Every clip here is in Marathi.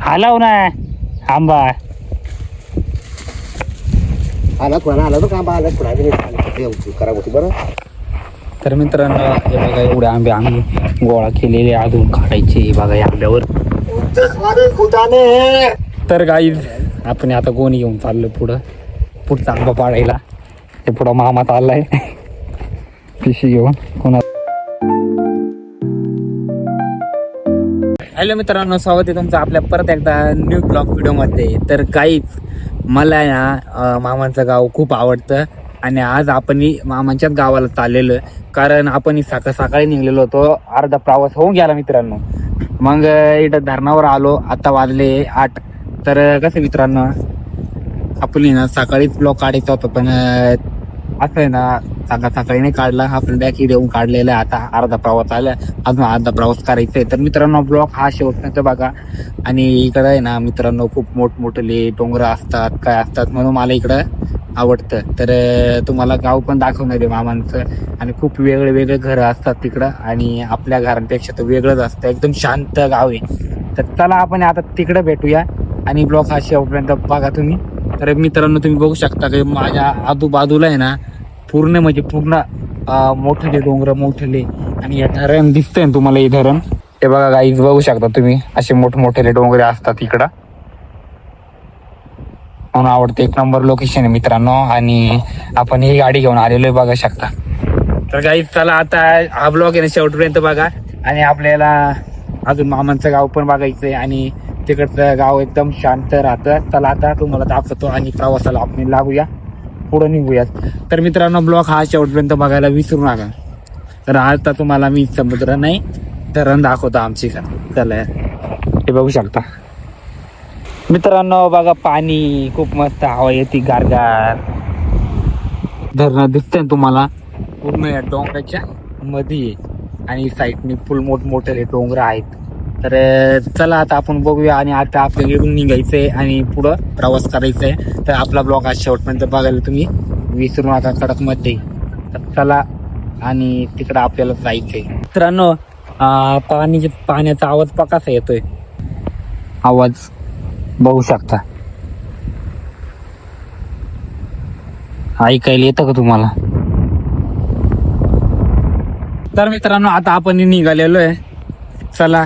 हलव ना आंबा. आला कोणा आला तो का आला कोणा करा होती बरं. तर मित्रांनो हे बघा एवढे आंबे आम्ही गोळा केलेले अजून काढायचे बघा या आंब्यावर. तर गाईज आपण आता गोणी घेऊन चाललो पुढचा आंबा पाडायला. ते पुढं मामा चाललाय पिशी घेऊन कोणा. हॅलो मित्रांनो, स्वागत आहे तुमचं आपल्या परत एकदा न्यू ब्लॉग व्हिडिओमध्ये. तर काहीच मला ना मामांचं गाव खूप आवडतं आणि आज आपण मामांच्याच गावाला चाललेलो कारण आपण सकाळी निघलेलो होतो. अर्धा प्रवास होऊन गेला मित्रांनो. मग इथं धरणावर आलो. आता वाजले 8. तर कसं मित्रांनो आपण ना सकाळीच ब्लॉग काढायचा होता पण असं आहे ना सकाळी नाही काढला. आपण बॅक येऊन काढलेला आहे. आता अर्धा प्रवास आला, अजून अर्धा प्रवास करायचा आहे. तर मित्रांनो ब्लॉग हा शेवटपर्यंत बघा. आणि इकडं आहे ना मित्रांनो खूप मोठमोठे डोंगर असतात काय असतात म्हणून मला इकडं आवडतं. तर तुम्हाला गाव पण दाखवणार आहे मामांचं. आणि खूप वेगळे घरं असतात तिकडं आणि आपल्या घरांपेक्षा तर वेगळंच असतं. एकदम शांत गाव आहे. तर चला आपण आता तिकडं भेटूया आणि ब्लॉग हा शेवटपर्यंत बघा तुम्ही. तर मित्रांनो तुम्ही बघू शकता की माझ्या आजूबाजूला आहे ना पूर्ण मोठे डोंगर मोठे. आणि हे धरण दिसतंय ना तुम्हाला, हे धरण हे बघा गाईज बघू शकता तुम्ही. असे मोठमोठे डोंगरे असतात इकडं म्हणून आवडते. एक नंबर लोकेशन आहे मित्रांनो. आणि आपण ही गाडी घेऊन आलेलो आहे बघा शकता. तर गाईज चला आता हा ब्लॉग आहे ना शेवटपर्यंत बघा. आणि आपल्याला अजून मामांचं गाव पण बघायचंय आणि तिकडचं गाव एकदम शांत राहतं. चला आता तुम्हाला दाखवतो आणि प्रवासाला आपण लागूया, पुढं निघूयात. तर मित्रांनो ब्लॉग हा शेवटपर्यंत बघायला विसरू नका. तर आता तुम्हाला मी समुद्र नाही धरण दाखवतो आमची का. चला हे बघू शकता मित्रांनो बघा पाणी खूप मस्त, हवा येते गारगार. धरण दिसतंय तुम्हाला पूर्ण या डोंगराच्या मध्ये आणि साईडने फुल मोठमोठे डोंगर आहेत. तर चला आता आपण बघूया आणि आता आपल्याला इकडून निघायचंय आणि पुढं प्रवास करायचा आहे. तर आपला ब्लॉग आज शेवटपर्यंत बघायला तुम्ही विसरू नका कडक मध्ये. तर चला आणि तिकडं आपल्याला जायचंय. मित्रांनो पाण्याचा आवाज कसा येतोय, आवाज बघू शकता. ऐकायला येतं का तुम्हाला? तर मित्रांनो आता आपण निघालेलो आहे. चला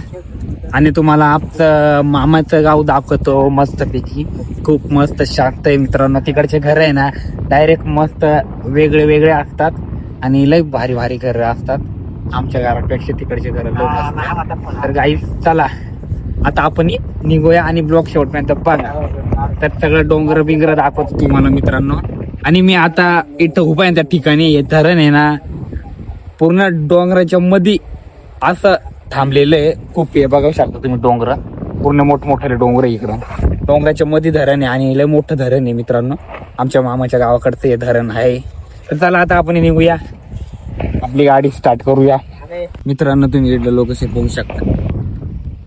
आणि तुम्हाला आपलं मामाचं गाव दाखवतो मस्तपैकी. खूप मस्त शांत आहे मित्रांनो. तिकडचे घर आहे ना डायरेक्ट मस्त वेगळे असतात आणि लय भारी घर असतात. आमच्या घरापेक्षा तिकडचे घर लय असतात. तर गाईस चला आता आपण निघूया आणि ब्लॉग शेवटपर्यंत बघा. तर सगळं डोंगर बिंगर दाखवतो तुम्हाला मित्रांनो. आणि मी आता इथं उभा आहे त्या ठिकाणी. हे धरण आहे ना पूर्ण डोंगराच्या मध्ये असं थांबलेलं आहे. खूप हे बघू शकता तुम्ही डोंगर, पूर्ण मोठमोठे डोंगर इकडं डोंगराच्या मध्ये धरण आहे आणि लय मोठं धरण आहे मित्रांनो. आमच्या मामाच्या गावाकडचं हे धरण आहे. तर चला आता आपण निघूया, आपली गाडी स्टार्ट करूया. मित्रांनो तुम्ही इकडलं लोकेशन बघू शकता.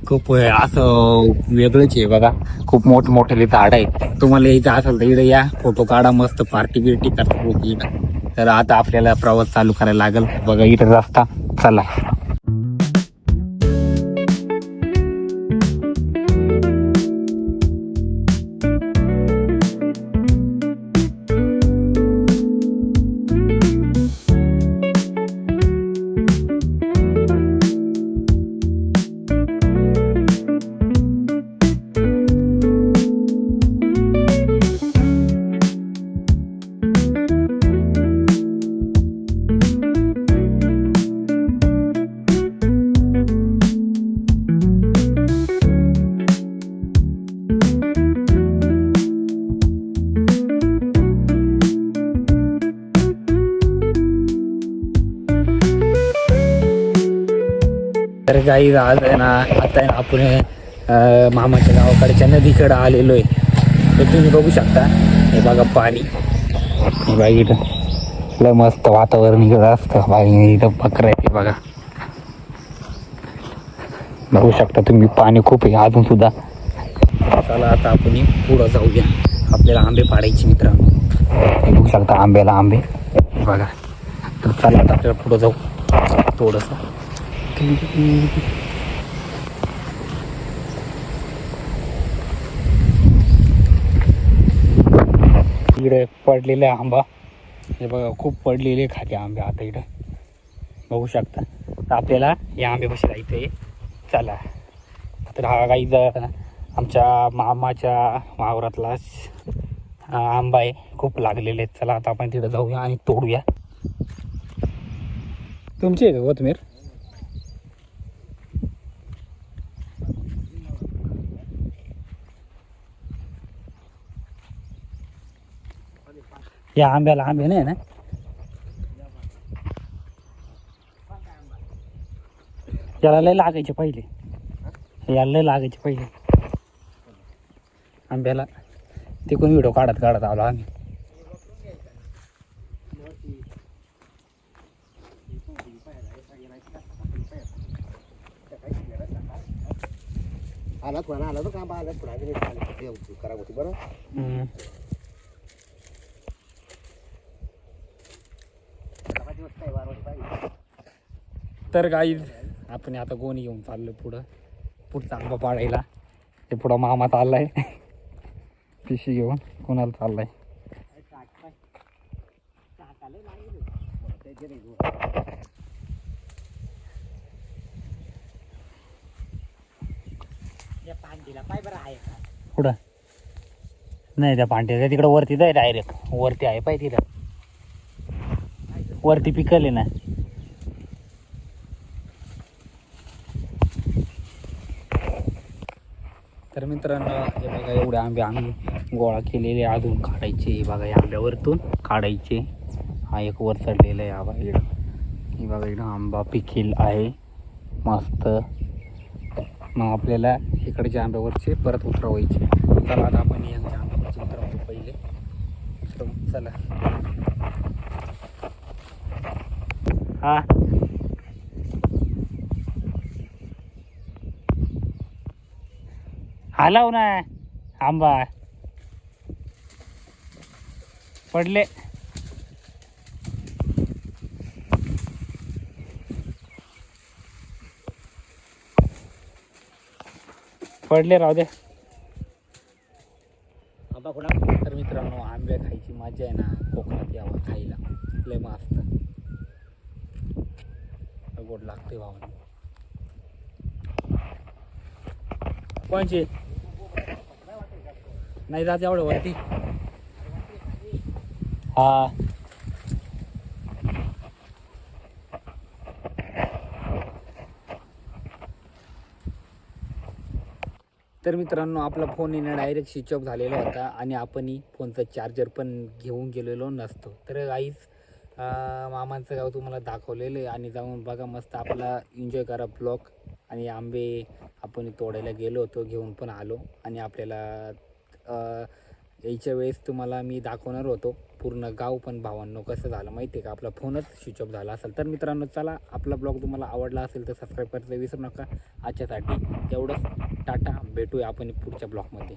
खूप असं वेगळंच आहे बघा. खूप मोठमोठे झाड आहेत. तुम्हाला यायचं असेल तर इकडे या, फोटो काढा, मस्त पार्टी बिर्टी करतात लोक इकडं. तर आता आपल्याला प्रवास चालू करायला लागेल. बघा इथं रस्ता, चला. तर काही आज आहे ना आता आहे ना आपण मामाच्या गावाकडच्या नदीकडं आलेलो आहे. तर तुम्ही बघू शकता हे बघा पाणी. हे बघा इथं लय मस्त वातावरण इकडं असतं. बाई इथं बकरा आहे बघा, बघू शकता तुम्ही. पाणी खूप आहे अजून सुद्धा. चला आता आपण पुढं जाऊया, आपल्याला आंबे पाडायचे मित्रांनो. हे बघू शकता आंबे बघा. तर चला आता आपल्याला पुढं जाऊ थोडंसं. इकडे पडलेला आंबा हे बघा, खूप पडलेले खाते आंबे आता इकडं बघू शकता. तर आपल्याला या आंब्यापाशी जायचं आहे. चला. तर हा काही आमच्या मामाच्या वावरातला आंबा आहे, खूप लागलेले आहेत. चला आता आपण तिथं जाऊया आणि तोडूया. तुमची आहे का कोथमीर? या आंब्याला आंबे नाही ना, याला लय लागायचे पहिले, याला लय लागायचे पहिले आंब्याला. तिकडून व्हिडिओ काढत काढत आलो आम्ही. आला तर काम आलं पुढे खराब होती बरं. तर गाईज आपण आता गोणी घेऊन चाललो पुढचा आंबा पाडायला. ते पुढं मामा चाललाय पिशी घेऊन. कोणाला चाललाय पुढं? नाही, त्या पांढऱ्या तिकडं वरती जाय, डायरेक्ट वरती आहे पाहिजे तिथं, वरती पिकले ना. तर मित्रांनो हे बघा, एवढे आंबे आम्ही गोळा केलेले, अजून काढायचे. हे बघा, या आंब्यावरतून काढायचे. हा एक वर चढलेला आहे आंबा इकडं. हे बघा, इकडं आंबा पिकेल आहे मस्त. मग आपल्याला इकडच्या आंब्यावरचे परत उतरवायचे. चला आता आपण यांच्या आंब्यावरचे उतरवतो पहिले. चला. हा हलाव ना, आंबा पडले. पडले, राहू दे. आंबा कुठा? तर मित्रांनो, आंबे खायची मजा आहे ना, कोकणात यावं खायला, लय मस्त गोड लागते भावाने. कोणची नाही जात एवढं वरती? हा तर मित्रांनो, आपला फोन येणं डायरेक्ट स्विच ऑफ झालेला होता आणि आपण फोनचा चार्जर पण घेऊन गेलेलो नसतो. तर गाईज मामांचं गाव तुम्हाला दाखवलेलं आहे आणि जाऊन बघा, मस्त आपला एन्जॉय करा ब्लॉग. आणि आंबे आपण तोडायला गेलो होतो, घेऊन पण आलो. आणि आपल्याला यायच्या वेळेस तुम्हाला मी दाखवणार होतो पूर्ण गाव, पण भावांनो कसं झालं माहिती आहे का, आपला फोनच स्विच ऑफ झाला असेल. तर मित्रांनो चला, आपला ब्लॉग तुम्हाला आवडला असेल तर सबस्क्राईब करायचं विसरू नका. आजच्यासाठी एवढंच. टाटा, भेटूया आपण पुढच्या ब्लॉगमध्ये.